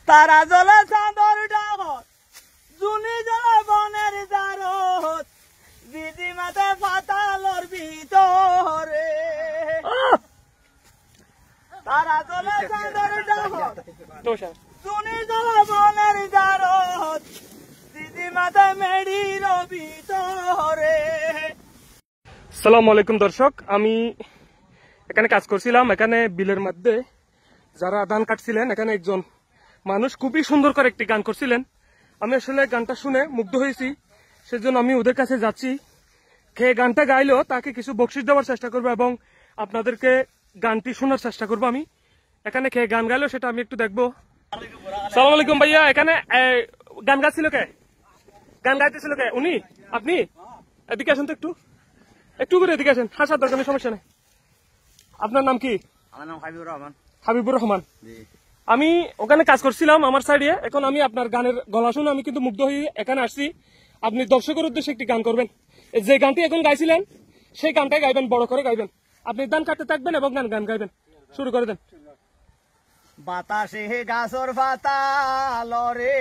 তারা জ্বলে চাঁদর ডাকত, জুনি জ্বলে বনের জারত, দিদি মাতে পাতালর ভিতরে। তারা জ্বলে চাঁদর ডাকত, জুনি জ্বলে বনের জারত, দিদি মাতে মেডির ভিতরে। আসসালামু আলাইকুম দর্শক, আমি এখানে কাজ করছিলাম। এখানে বিলের মধ্যে যারা ধান কাটছিলেন, এখানে একজন মানুষ খুবই সুন্দর করে একটি গান করছিলেন। আমি আসলে গানটা শুনে মুগ্ধ হয়েছি, সেজন্য আমি ওদের কাছে যাচ্ছি। খেয়ে গানটা গাইলো তাকে কিছু বকশিশ দেওয়ার চেষ্টা করবো এবং আপনাদেরকে গানটি শোনার চেষ্টা করবো। আমি এখানে খেয়ে গান গাইলো সেটা আমি একটু দেখবো। সালাম আলাইকুম ভাইয়া, এখানে গান গাচ্ছিল কে? গান গাইতেছিল কে? উনি? আপনি? এদিকে আসেন তো, একটু একটু করে এদিকে আসেন। হাসার দরকার নেই, সমস্যা নেই। আপনার নাম কি? আমার নাম হাবিবুর রহমান। হাবিবুর রহমান। আমি ওখানে কাজ করছিলাম আমার সাইডে। এখন আমি আপনার গানের গলা শুনে আমি কিন্তু মুগ্ধ হয়ে এখানে আসছি। আপনি দর্শকের উদ্দেশ্যে একটি গান করবেন। যে গানটি এখন গাইছিলেন সেই গানটাই গাইবেন, বড় করে গাইবেন। আপনি ধান কাটতে থাকবেন এবং গান গাইবেন। শুরু করে দেন। বাতাসে গাছর পাতা লরে,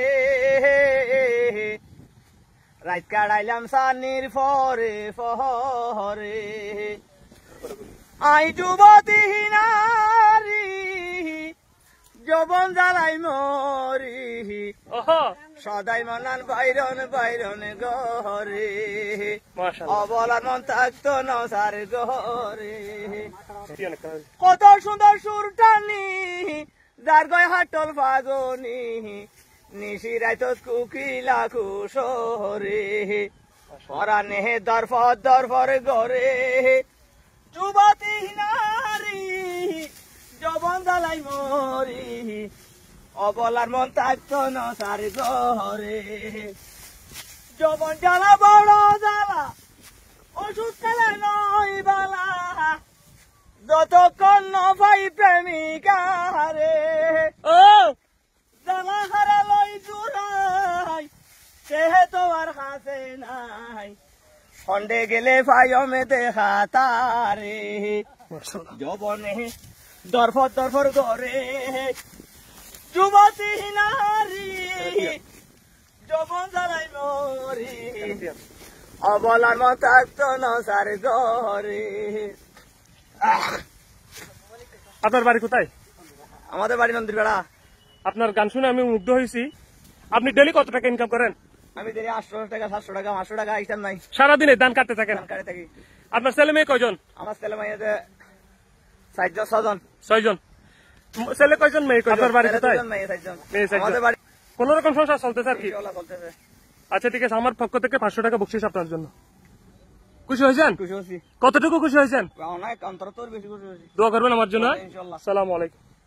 রাত কাটাইলাম সানির ফরে ফরে। আই যুবতী নারী, যৌবন জ্বালাই মরি, সদাই মনান বাইরন বাইরন গরে। অবলার মন থাকতো নসার গরে। কত সুন্দর সুর টানি, যার গয় হাটল ফাগনি, নিশিরাইত কুকিলা কুশরে। পরানে দরফর দরফর গরে, যুবতী নারী, যৌবন জ্বালাই মরি, অবলার মন থাকতো নসার গরে। যৌবন জ্বালা বড় জ্বালা, ওষুধ খেলে নয় বালা, যতক্ষণ নভাই প্রেমিকারে। জ্বালা হারা লই জুড়াই, সেহে তো আর হাসে নাই, খন্ডে গেলে ভাইমে দেখা তারে। যৌবনে দরফর দরফর করে, যুবতী নারী, যৌবন জ্বালাই মরি, অবলার মত থাকতো নসার গরে। আপনার বাড়ি কোথায়? আমাদের বাড়ি নন্দীরপাড়া। আপনার গান শুনে আমি মুগ্ধ হয়েছি। আপনি ডেলি কত টাকা ইনকাম করেন? আমি দিনে 800 টাকা, 700 টাকা, 500 টাকা হিসাব নাই। সারাদিনে ধান কাটতে থাকেন? কাটে থাকি। আপনার ছেলে মেয়ে কয়জন? আমার ছেলে মেয়েতে 4জন 6জন। 6জন। ছেলে কয়জন, মেয়ে কয়জন? আপনার বাড়ি কোথায়? মেয়ে 4জন। মেয়ে 4জন। আমাদের বাড়ি কোন রকম সংসার চলতেছে আর কি? চলতেছে। আচ্ছা ঠিক আছে, আমার পক্ষ থেকে 500 টাকা বকশিশ আপনার জন্য। খুশি হয়েছেন? খুশি হয়েছি। কতটুকু খুশি হয়েছেন? অনেক, অন্তর তোর বেশি খুশি হয়েছি। দোয়া করবেন আমার জন্য। ইনশাআল্লাহ। আসসালামু আলাইকুম।